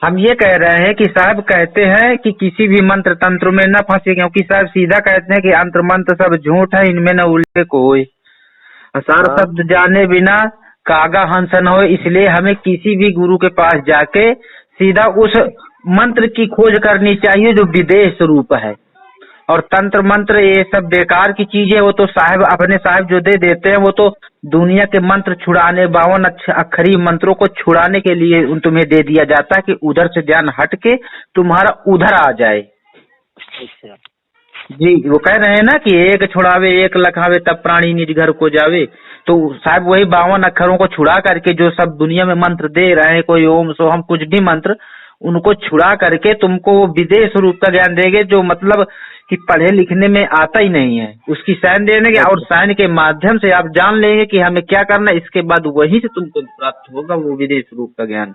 हम ये कह रहे हैं कि साहब कहते हैं कि किसी भी मंत्र तंत्र में न फंसे, क्योंकि साहब सीधा कहते हैं कि अंत्र मंत्र सब झूठ है, इनमें न उल्टे कोई, सार हाँ। शब्द जाने बिना कागा हंस न हो। इसलिए हमें किसी भी गुरु के पास जाके सीधा उस मंत्र की खोज करनी चाहिए जो विदेश रूप है। और तंत्र मंत्र ये सब बेकार की चीज है, वो तो साहब अपने साहब जो दे देते हैं वो तो दुनिया के मंत्र छुड़ाने, 52 अक्षरी मंत्रों को छुड़ाने के लिए तुम्हें दे दिया जाता है कि उधर से ध्यान हट के तुम्हारा उधर आ जाए। अच्छा। जी, वो कह रहे हैं ना कि एक छुड़ावे एक लखावे तब प्राणी निज घर को जावे। तो साहब वही 52 अक्षरों को छुड़ा करके जो सब दुनिया में मंत्र दे रहे हैं, कोई ओम सोहम कुछ भी मंत्र, उनको छुड़ा करके तुमको वो विदेश रूप का ज्ञान देंगे जो मतलब कि पढ़े लिखने में आता ही नहीं है, उसकी साइन देंगे और साइन के माध्यम से आप जान लेंगे कि हमें क्या करना है। इसके बाद वहीं से तुमको प्राप्त होगा वो विदेश रूप का ज्ञान।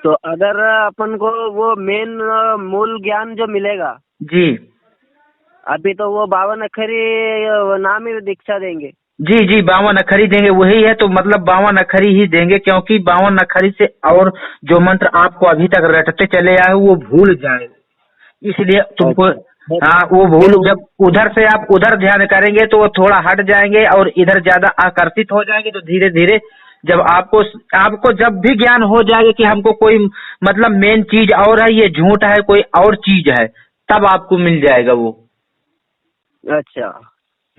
तो अगर अपन को वो मेन मूल ज्ञान जो मिलेगा जी अभी, तो वो 52 अक्षरी नाम ही दीक्षा देंगे। जी जी 52 अक्षरी देंगे, वही है तो मतलब 52 अक्षरी ही देंगे, क्योंकि 52 अक्षरी से और जो मंत्र आपको अभी तक रटते चले आए वो भूल जाए, इसलिए तुमको हाँ वो भूल, जब उधर से आप उधर ध्यान करेंगे तो वो थोड़ा हट जाएंगे और इधर ज्यादा आकर्षित हो जाएंगे। तो धीरे धीरे जब आपको जब भी ज्ञान हो जाएगा कि हमको कोई मतलब मेन चीज और है, ये झूठ है, कोई और चीज है, तब आपको मिल जाएगा वो। अच्छा।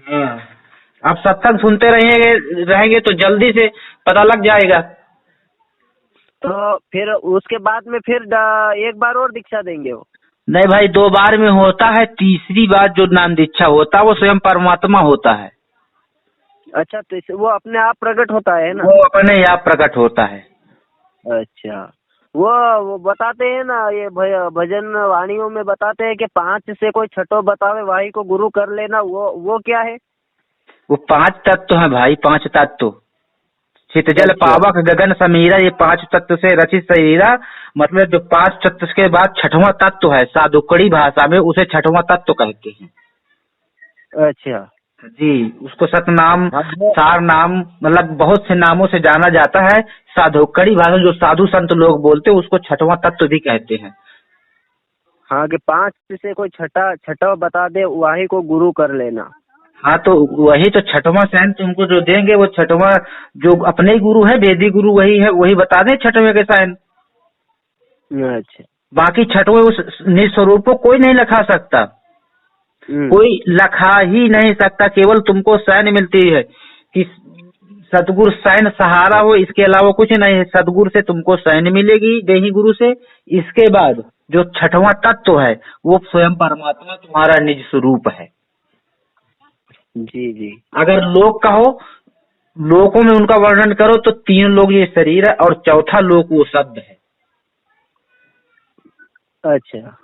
हाँ, आप सत्संग सुनते रहेंगे तो जल्दी से पता लग जाएगा। तो फिर उसके बाद में फिर एक बार और दीक्षा देंगे वो? नहीं भाई, 2 बार में होता है, तीसरी बार जो नाम दीक्षा होता है वो स्वयं परमात्मा होता है। अच्छा, तो वो अपने आप प्रकट होता है ना? वो अपने आप प्रकट होता है। अच्छा, वो बताते हैं ना, ये भजन वाणियों में बताते हैं कि 5 से कोई छठो बतावे वाही को गुरु कर लेना, वो क्या है? वो 5 तत्व है भाई, 5 तत्व, चितजल अच्छा। पावक गगन समीरा, ये 5 तत्व से रचित शरीरा। मतलब जो 5 तत्व के बाद छठवां तत्व है, साधुकड़ी भाषा में उसे छठवां तत्व कहते हैं। अच्छा जी, उसको सतनाम, सार नाम, मतलब बहुत से नामों से जाना जाता है। साधुकड़ी भाषा जो साधु संत लोग बोलते हैं उसको छठवां तत्व भी कहते हैं। हाँ, कि 5 से कोई छठा बता दे वाही को गुरु कर लेना। हाँ, तो वही तो छठवां साइन तुमको जो देंगे वो छठवां जो अपने ही गुरु है, वेदी गुरु वही है, वही बता दें छठवें के साइन। अच्छा। बाकी छठवें उस निस्वरूप को कोई नहीं लखा सकता, कोई लखा ही नहीं सकता। केवल तुमको साइन मिलती है कि सतगुरु साइन सहारा हो, इसके अलावा कुछ नहीं है। सतगुरु से तुमको साइन मिलेगी, देही गुरु से। इसके बाद जो छठवां तत्व है वो स्वयं परमात्मा तुम्हारा निज स्वरूप है। जी जी। अगर लोक कहो, लोकों में उनका वर्णन करो तो 3 लोग ये शरीर है और चौथा लोक वो शब्द है। अच्छा,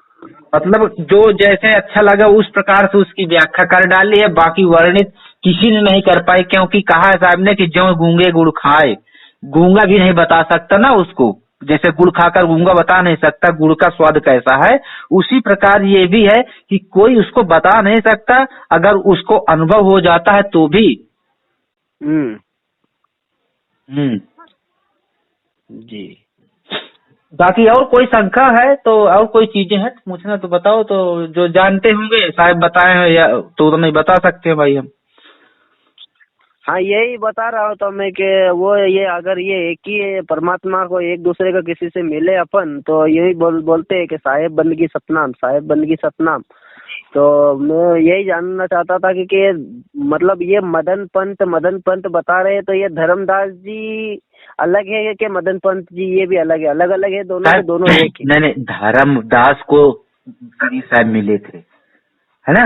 मतलब जो जैसे अच्छा लगा उस प्रकार से उसकी व्याख्या कर डाली है, बाकी वर्णित किसी ने नहीं कर पाई, क्योंकि कहा है साहब ने कि जो गूंगे गुड़ खाए, गूंगा भी नहीं बता सकता ना उसको, जैसे गुड़ खाकर गूंगा बता नहीं सकता गुड़ का स्वाद कैसा है, उसी प्रकार ये भी है कि कोई उसको बता नहीं सकता, अगर उसको अनुभव हो जाता है तो भी। जी। बाकी और कोई शंका है तो, और कोई चीजें हैं पूछना तो बताओ, तो जो जानते होंगे साहब बताए हैं या तो नहीं बता सकते हैं भाई हम। हाँ, यही बता रहा हूँ तो मैं कि वो ये अगर ये एक ही परमात्मा को एक दूसरे का किसी से मिले अपन, तो यही बोलते हैं कि साहेब बंदगी सतनाम, साहेब बंदगी सतनाम। तो मैं यही जानना चाहता था कि मतलब ये मदन पंत बता रहे हैं, तो ये धर्मदास जी अलग है कि मदन पंत जी ये भी अलग है? अलग अलग है दोनों के दोनों एक ही? नहीं, धर्मदास को कबीर साहब मिले थे, है ना?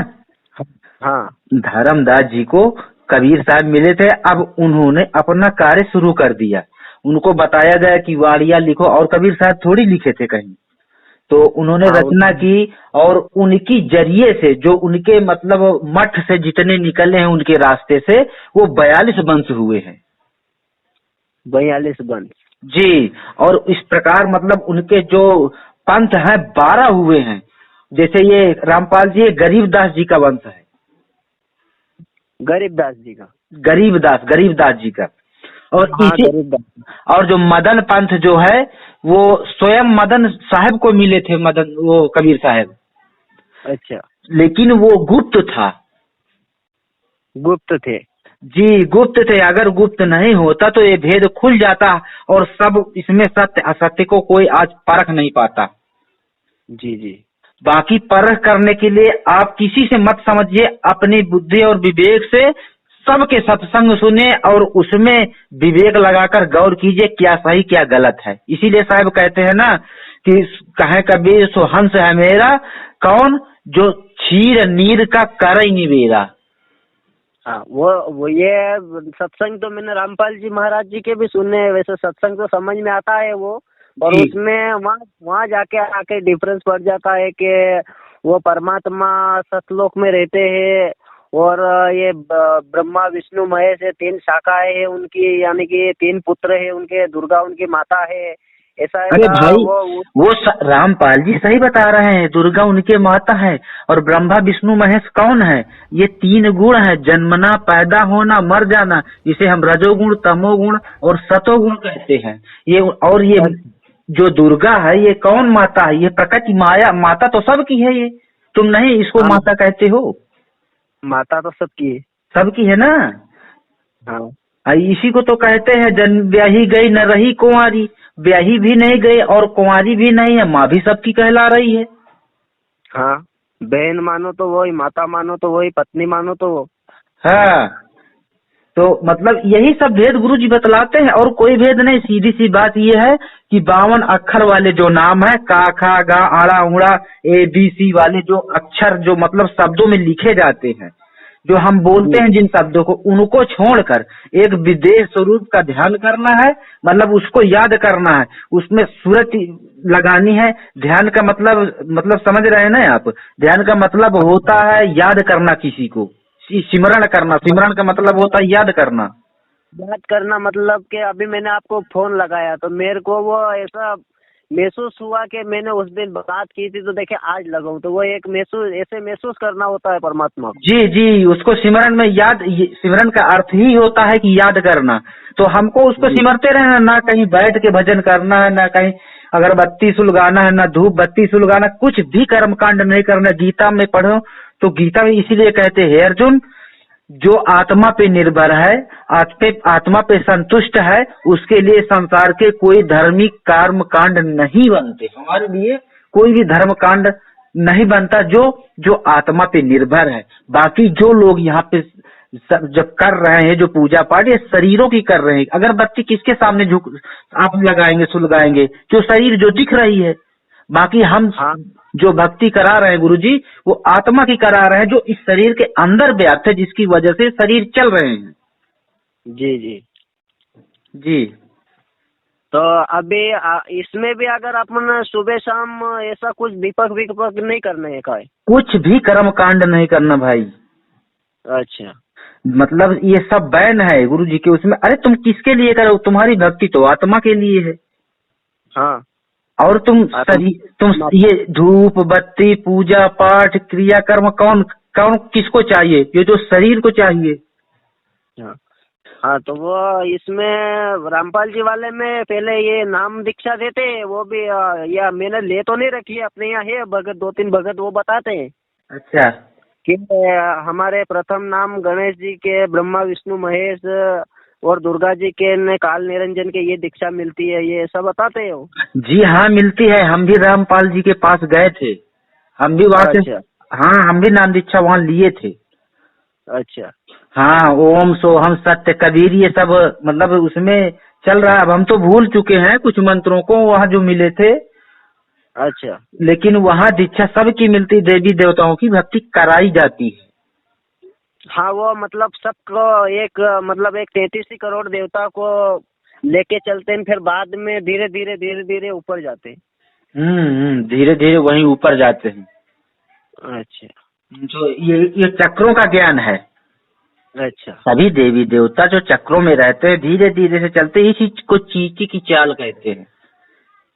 हाँ, धर्मदास जी को कबीर साहब मिले थे। अब उन्होंने अपना कार्य शुरू कर दिया, उनको बताया गया कि वाड़िया लिखो, और कबीर साहब थोड़ी लिखे थे कहीं, तो उन्होंने रचना की। और उनकी जरिए से जो उनके मतलब मठ से जितने निकले हैं उनके रास्ते से, वो 42 वंश हुए हैं। 42 वंश? जी, और इस प्रकार मतलब उनके जो पंथ हैं 12 हुए हैं। जैसे ये रामपाल जी गरीबदास जी का वंश है, गरीबदास जी का? गरीबदास जी का। और हाँ, इसी और जो मदन पंथ जो है वो स्वयं मदन साहब को मिले थे, मदन वो कबीर साहब, अच्छा, लेकिन वो गुप्त था। गुप्त थे। जी गुप्त थे, अगर गुप्त नहीं होता तो ये भेद खुल जाता और सब इसमें सत्य असत्य को कोई आज परख नहीं पाता। जी जी। बाकी परख करने के लिए आप किसी से मत समझिए, अपनी बुद्धि और विवेक से सबके सत्संग सुने और उसमें विवेक लगाकर गौर कीजिए क्या सही क्या गलत है। इसीलिए साहब कहते हैं ना कि कहे कबीर सो हंस है मेरा, कौन जो क्षीर नीर का करई निवेरा। हाँ, वो ये सत्संग तो मैंने रामपाल जी महाराज जी के भी सुने हैं। वैसे सत्संग तो समझ में आता है वो, और जी। उसमें वहाँ जाके आके डिफरेंस पड़ जाता है कि वो परमात्मा सतलोक में रहते हैं और ये ब्रह्मा विष्णु महेश है, 3 शाखाएं हैं उनकी, यानी कि 3 पुत्र है उनके, दुर्गा उनकी माता है, ऐसा अरे ऐसा भाई वो रामपाल जी सही बता रहे हैं, दुर्गा उनके माता है और ब्रह्मा विष्णु महेश कौन है? ये 3 गुण है, जन्मना, पैदा होना, मर जाना, जिसे हम रजोगुण, तमोगुण और सतोगुण कहते हैं। ये और ये जो दुर्गा है ये कौन माता है? ये प्रकृति माया माता तो सबकी है, ये तुम नहीं इसको हाँ, माता कहते हो? माता तो सबकी है। सबकी है ना। हाँ इसी को तो कहते हैं जन्म ब्याही गई न रही कुंवारी, ब्याही भी नहीं गई और कुंवारी भी नहीं है, माँ भी सबकी कहला रही है। हाँ, बहन मानो तो वही, माता मानो तो वही, पत्नी मानो तो वो। हाँ, तो मतलब यही सब भेद गुरु जी बतलाते हैं और कोई भेद नहीं। सीधी सी बात ये है कि 52 अक्षर वाले जो नाम है, का खा गा आड़ा उड़ा ABC वाले जो अक्षर जो मतलब शब्दों में लिखे जाते हैं, जो हम बोलते हैं जिन शब्दों को, उनको छोड़कर एक विदेश स्वरूप का ध्यान करना है, मतलब उसको याद करना है, उसमें सूरत लगानी है। ध्यान का मतलब समझ रहे हैं ना आप? ध्यान का मतलब होता है याद करना किसी को, सिमरण करना। सिमरण का मतलब होता है याद करना। बात करना मतलब कि अभी मैंने आपको फोन लगाया तो मेरे को वो ऐसा महसूस हुआ कि मैंने उस दिन बात की थी, तो देखे आज लगाऊं, तो वो एक ऐसे महसूस करना होता है परमात्मा को। जी जी, उसको सिमरन में याद, सिमरन का अर्थ ही होता है कि याद करना। तो हमको उसको सिमरते रहना, ना कहीं बैठ के भजन करना है, ना कहीं अगरबत्ती सुलगाना है, ना धूप बत्ती सुलगाना, कुछ भी कर्म कांड नहीं करना। गीता में पढ़ो तो गीता में इसीलिए कहते हैं अर्जुन, जो आत्मा पे निर्भर है, आत्मा पे संतुष्ट है, उसके लिए संसार के कोई धार्मिक कर्म कांड नहीं बनते। हमारे लिए कोई भी धर्म कांड नहीं बनता जो आत्मा पे निर्भर है। बाकी जो लोग यहाँ पे जब कर रहे हैं जो पूजा पाठ, ये शरीरों की कर रहे हैं। अगरबत्ती किसके सामने झुक आप लगाएंगे सुलगाएंगे? जो शरीर जो दिख रही है। बाकी हम जो भक्ति करा रहे हैं गुरुजी, वो आत्मा की करा रहे हैं जो इस शरीर के अंदर व्याप्त है, जिसकी वजह से शरीर चल रहे हैं। जी जी जी। तो अभी इसमें भी अगर अपन सुबह शाम ऐसा कुछ दीपक विपक नहीं करने है का? कुछ भी कर्म कांड नहीं करना भाई। अच्छा, मतलब ये सब बैन है गुरुजी के उसमें। अरे तुम किसके लिए करो? तुम्हारी भक्ति तो आत्मा के लिए है। हाँ, और तुम ये धूप बत्ती पूजा पाठ क्रिया कर्म कौन कौन किसको चाहिए? ये जो शरीर को चाहिए। हाँ, तो वो इसमें रामपाल जी वाले में पहले ये नाम दीक्षा देते हैं, वो भी या मैंने ले तो नहीं रखी है, अपने यहाँ है भगत, 2-3 भगत वो बताते हैं। अच्छा। कि हमारे प्रथम नाम गणेश जी के, ब्रह्मा विष्णु महेश और दुर्गा जी के ने काल निरंजन के ये दीक्षा मिलती है, ये सब बताते हो? जी हाँ मिलती है। हम भी रामपाल जी के पास गए थे, हम भी वहाँ से। हाँ, हम भी नाम दीक्षा वहाँ लिए थे। अच्छा। हाँ, ओम सोहम सत्य कबीर ये सब मतलब उसमें चल रहा है। अब हम तो भूल चुके हैं कुछ मंत्रों को वहाँ जो मिले थे। अच्छा। लेकिन वहाँ दीक्षा सबकी मिलती, देवी देवताओं की भक्ति कराई जाती है। हाँ, वो मतलब सबको एक मतलब एक 33 करोड़ देवता को लेके चलते हैं, फिर बाद में धीरे धीरे ऊपर जाते हैं। धीरे धीरे वहीं ऊपर जाते हैं। अच्छा। तो ये चक्रों का ज्ञान है। अच्छा। सभी देवी देवता जो चक्रों में रहते हैं धीरे धीरे से चलते, इसी को चींटी की चाल कहते हैं।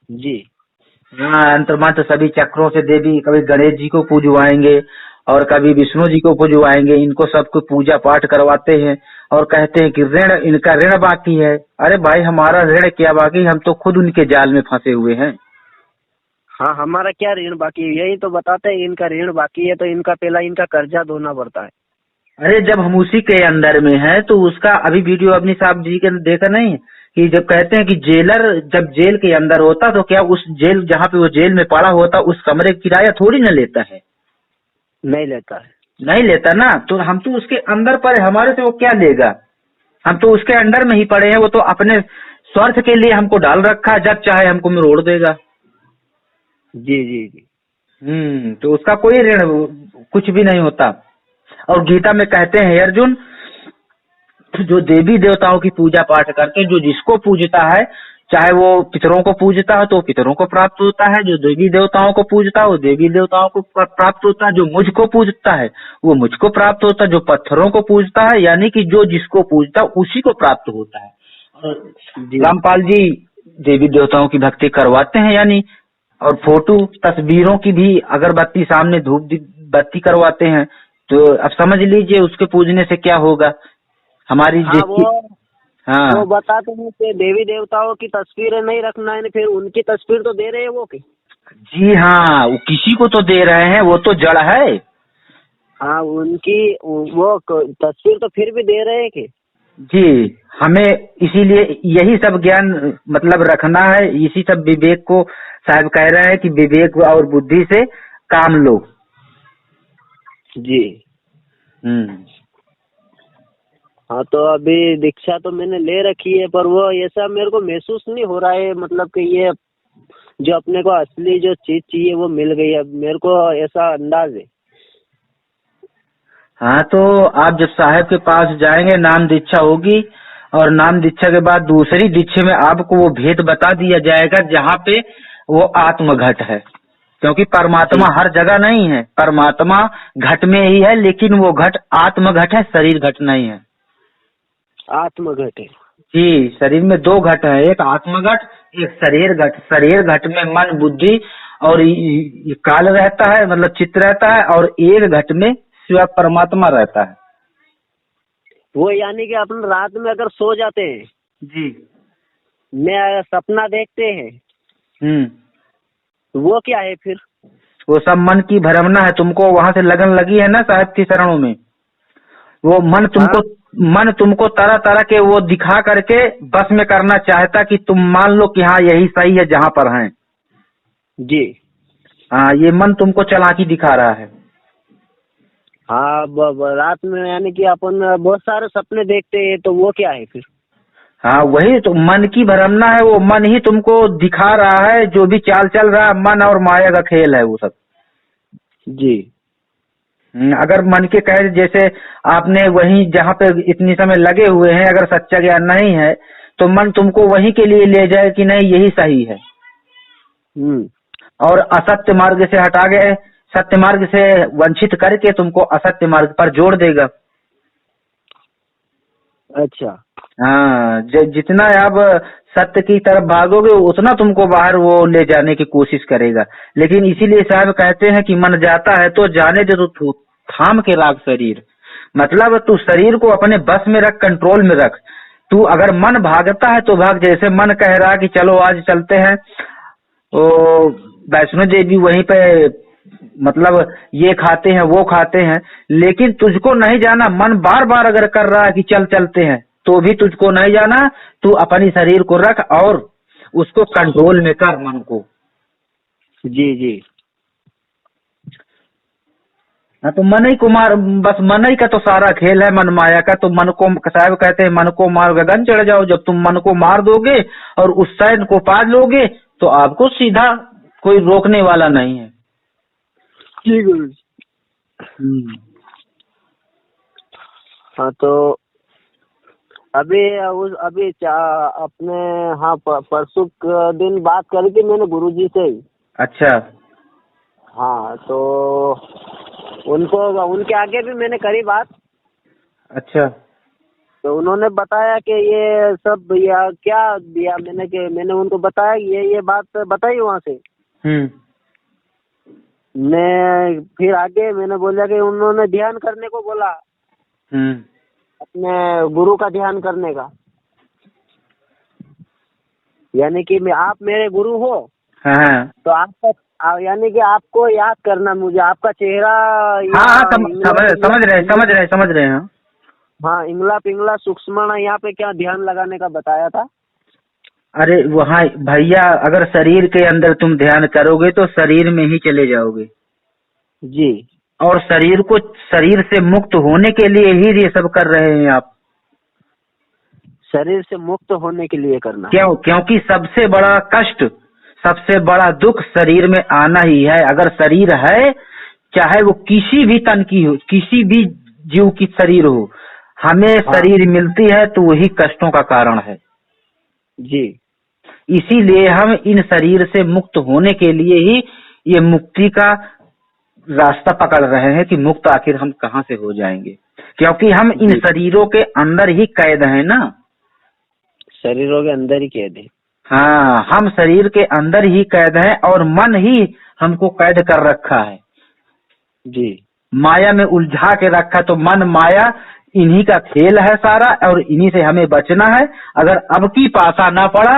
जी हाँ, अंतर्मंत्र सभी चक्रों से देवी, कभी गणेश जी को पूजवाएंगे और कभी विष्णु जी को पुजवाएंगे, इनको सबको पूजा पाठ करवाते हैं और कहते हैं कि ऋण, इनका ऋण बाकी है। अरे भाई हमारा ऋण क्या बाकी, हम तो खुद उनके जाल में फंसे हुए हैं। हाँ, हमारा क्या ऋण बाकी है, यही तो बताते हैं इनका ऋण बाकी है, तो इनका पहला इनका कर्जा धोना पड़ता है। अरे जब हम उसी के अंदर में हैं तो उसका अभी वीडियो अपनी साहब जी के देखा नहीं कि जब कहते हैं कि जेलर जब जेल के अंदर होता तो क्या उस जेल जहाँ पे वो जेल में पड़ा होता उस कमरे का किराया थोड़ी न लेता है, नहीं लेता है। नहीं लेता ना। तो हम तो उसके अंदर पड़े, हमारे से वो क्या लेगा, हम तो उसके अंडर में ही पड़े हैं। वो तो अपने स्वार्थ के लिए हमको डाल रखा है, जब चाहे हमको मरोड़ देगा। जी जी जी। तो उसका कोई ऋण कुछ भी नहीं होता। और गीता में कहते हैं अर्जुन, जो देवी देवताओं की पूजा पाठ करके जो जिसको पूजता है, चाहे वो पितरों को पूजता है तो पितरों को प्राप्त होता है, जो देवी देवताओं को पूजता है वो देवी देवताओं को प्राप्त होता है, जो मुझको पूजता है वो मुझको प्राप्त होता है, जो पत्थरों को पूजता है यानी कि जो जिसको पूजता है उसी को प्राप्त होता है। रामपाल जी देवी देवताओं की भक्ति करवाते हैं यानी, और फोटो तस्वीरों की भी अगरबत्ती सामने धूप बत्ती करवाते हैं। तो अब समझ लीजिए उसके पूजने से क्या होगा हमारी। हाँ, हाँ वो बताते हैं कि देवी देवताओं की तस्वीरें नहीं रखना है, फिर उनकी तस्वीर तो दे रहे हैं वो की। जी हाँ, वो किसी को तो दे रहे हैं, वो तो जड़ है। हाँ, उनकी वो तस्वीर तो फिर भी दे रहे हैं कि जी, हमें इसीलिए यही सब ज्ञान मतलब रखना है, इसी सब विवेक को साहब कह रहे हैं कि विवेक और बुद्धि से काम लो। जी। हाँ, तो अभी दीक्षा तो मैंने ले रखी है, पर वो ऐसा मेरे को महसूस नहीं हो रहा है, मतलब कि ये जो अपने को असली जो चीज चाहिए वो मिल गई है, मेरे को ऐसा अंदाज है। हाँ, तो आप जब साहब के पास जाएंगे नाम दीक्षा होगी, और नाम दीक्षा के बाद दूसरी दीक्षा में आपको वो भेद बता दिया जाएगा जहाँ पे वो आत्मघट है, क्योंकि परमात्मा हर जगह नहीं है, परमात्मा घट में ही है, लेकिन वो घट आत्मघट है, शरीर घट नहीं है। आत्मघट है जी, शरीर में दो घट है, एक आत्मघट एक शरीर घट। शरीर घट में मन बुद्धि और काल रहता है, मतलब चित्त रहता है, और एक घट में शिव परमात्मा रहता है। वो यानी कि अपन रात में अगर सो जाते हैं जी, मैं सपना देखते हैं, वो क्या है फिर? वो सब मन की भ्रमना है, तुमको वहां से लगन लगी है ना साहब की शरणों में, वो मन तुमको तरह तरह के वो दिखा करके बस में करना चाहता कि तुम मान लो कि हाँ यही सही है जहाँ पर हैं। जी हाँ, ये मन तुमको चालाकी दिखा रहा है। हाँ, रात में यानी कि अपन बहुत सारे सपने देखते हैं, तो वो क्या है फिर? हाँ, वही तो मन की भ्रमना है, वो मन ही तुमको दिखा रहा है, जो भी चाल चल रहा है मन और माया का खेल है वो सब। जी। अगर मन के कहे जैसे आपने वहीं जहाँ पे इतनी समय लगे हुए हैं, अगर सच्चा ज्ञान नहीं है तो मन तुमको वहीं के लिए ले जाए कि नहीं यही सही है, और असत्य मार्ग से हटा गए, सत्य मार्ग से वंचित करके तुमको असत्य मार्ग पर जोड़ देगा। अच्छा। हाँ, जितना आप सत्य की तरफ भागोगे उतना तुमको बाहर वो ले जाने की कोशिश करेगा। लेकिन इसीलिए साहब कहते हैं कि मन जाता है तो जाने दे, तो थाम के राख शरीर, मतलब तू शरीर को अपने बस में रख, कंट्रोल में रख। तू अगर मन भागता है तो भाग, जैसे मन कह रहा कि चलो आज चलते हैं तो वैष्णो देवी वहीं पे मतलब ये खाते हैं वो खाते हैं, लेकिन तुझको नहीं जाना, मन बार बार अगर कर रहा है कि चल चलते हैं तो भी तुझको नहीं जाना। तू अपनी शरीर को रख और उसको कंट्रोल में कर मन को। जी जी। हाँ, तो मन ही कुमार, बस मन ही का तो सारा खेल है, मन माया का। तो मन को साहब कहते हैं मन को मार गगन चढ़ जाओ। जब तुम मन को मार दोगे और उस साइड को पा लोगे तो आपको सीधा कोई रोकने वाला नहीं है। जी गुरु। हाँ, तो अभी अपने हाँ परसों दिन बात करी थी मैंने गुरुजी से। अच्छा। हाँ, तो उनके आगे भी मैंने करी बात। अच्छा। तो उन्होंने बताया कि ये सब या क्या दिया मैंने उनको बताया ये बात बताई वहाँ से। मैं फिर आगे मैंने बोला कि उन्होंने ध्यान करने को बोला, अपने गुरु का ध्यान करने का, यानी कि आप मेरे गुरु हो। हाँ तो आपका यानी कि आपको याद करना, मुझे आपका चेहरा। हाँ, समझ रहे हैं। हाँ, इंगला पिंगला सूक्ष्म यहाँ पे क्या ध्यान लगाने का बताया था। अरे वहाँ भैया, अगर शरीर के अंदर तुम ध्यान करोगे तो शरीर में ही चले जाओगे जी। और शरीर से मुक्त होने के लिए ही ये सब कर रहे हैं आप। शरीर से मुक्त होने के लिए करना। क्योंकि सबसे बड़ा कष्ट, सबसे बड़ा दुख शरीर में आना ही है। अगर शरीर है, चाहे वो किसी भी तन की हो, किसी भी जीव की शरीर हो, हमें शरीर मिलती है तो वही कष्टों का कारण है जी। इसीलिए हम इन शरीर से मुक्त होने के लिए ही ये मुक्ति का रास्ता पकड़ रहे हैं कि मुक्त आखिर हम कहाँ से हो जाएंगे, क्योंकि हम इन शरीरों के अंदर ही कैद हैं ना। शरीरों के अंदर ही कैद है। हाँ, हम शरीर के अंदर ही कैद हैं और मन ही हमको कैद कर रखा है जी। माया में उलझा के रखा। तो मन माया इन्हीं का खेल है सारा और इन्हीं से हमें बचना है। अगर अब की पासा ना पड़ा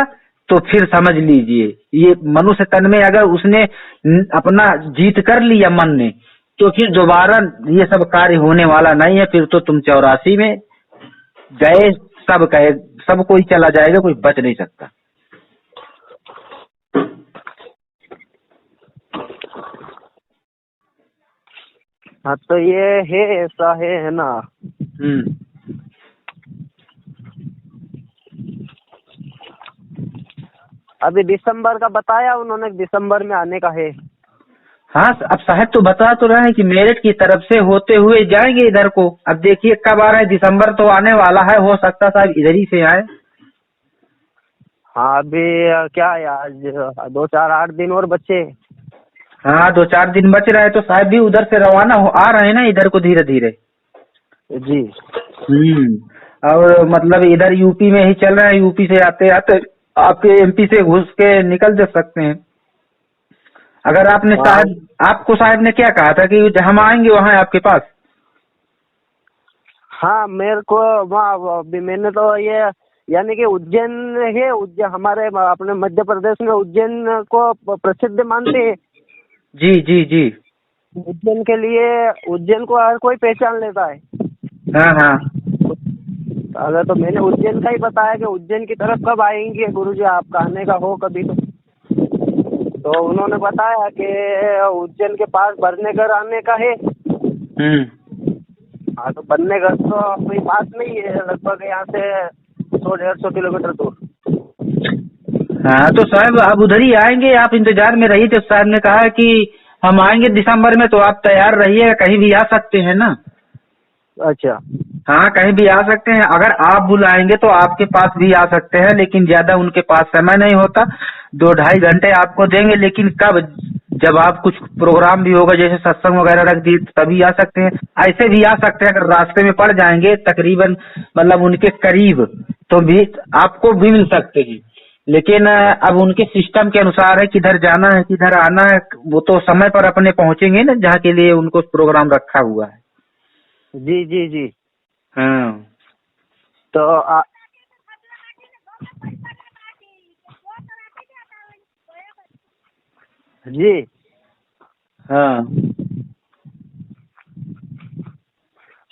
तो फिर समझ लीजिए, ये मनुष्य तन में अगर उसने अपना जीत कर लिया मन ने, तो फिर दोबारा ये सब कार्य होने वाला नहीं है। फिर तो तुम 84 में गए, सब कोई चला जाएगा, कोई बच नहीं सकता। हाँ, तो ये है, ऐसा है ना। अभी दिसंबर का बताया उन्होंने, दिसंबर में आने का है। हाँ, अब साहब तो बता तो रहे हैं कि मेरठ की तरफ से होते हुए जाएंगे इधर को। अब देखिए कब आ रहा है, दिसंबर तो आने वाला है, हो सकता साहब इधर ही से आए। हाँ, अभी क्या है, आज 2-4-8 दिन और बचे। हाँ, 2-4 दिन बच रहे हैं, तो साहब भी उधर से रवाना आ रहे हैं ना इधर को धीरे धीरे। जी। और मतलब इधर यूपी में ही चल रहे हैं, यूपी से आते आते आपके एमपी से घुस के निकल जा सकते हैं। अगर आपने आपको साहब ने क्या कहा था कि हम आएंगे वहाँ आपके पास। हाँ, मेरे को वहाँ मैंने तो ये यानी कि उज्जैन है, उज्जैन हमारे अपने मध्य प्रदेश में उज्जैन को प्रसिद्ध मानते हैं। जी जी जी। उज्जैन के लिए, उज्जैन को हर कोई पहचान लेता है। हाँ। अगर तो मैंने उज्जैन का ही बताया कि उज्जैन की तरफ कब आएंगे गुरुजी, आपका आने का हो कभी तो उन्होंने बताया कि उज्जैन के पास बरनेगर आने का है। हाँ, तो बरनेगर तो कोई बात नहीं है, लगभग यहाँ से 100-150 किलोमीटर दूर। हाँ, तो साहब आप उधर ही आएंगे, आप इंतजार में रहिए। तो साहब ने कहा कि हम आएंगे दिसंबर में, तो आप तैयार रहिएगा, कहीं भी आ सकते हैं ना। अच्छा। हाँ, कहीं भी आ सकते हैं। अगर आप बुलाएंगे तो आपके पास भी आ सकते हैं, लेकिन ज्यादा उनके पास समय नहीं होता। 2-2.5 घंटे आपको देंगे, लेकिन कब, जब आप कुछ प्रोग्राम भी होगा, जैसे सत्संग वगैरह रख दिए, तभी आ सकते हैं। ऐसे भी आ सकते हैं, अगर रास्ते में पड़ जाएंगे तकरीबन मतलब उनके करीब, तो भी आपको भी मिल सकते हैं। लेकिन अब उनके सिस्टम के अनुसार है, किधर जाना है किधर आना है, वो तो समय पर अपने पहुंचेंगे ना जहाँ के लिए उनको प्रोग्राम रखा हुआ है। जी जी जी। हाँ, तो जी। हाँ,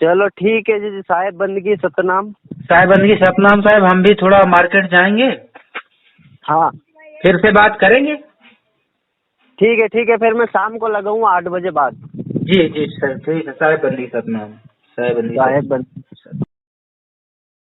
चलो ठीक है जी। साहेब बंदगी सतनाम। साहेब बंदगी सतनाम। साहब हम भी थोड़ा मार्केट जाएंगे। हाँ, फिर से बात करेंगे। ठीक है, फिर मैं शाम को लगाऊंगा 8 बजे बाद। जी जी सर, ठीक है। साहेब बंदगी सतनाम। साहेब बंदगी।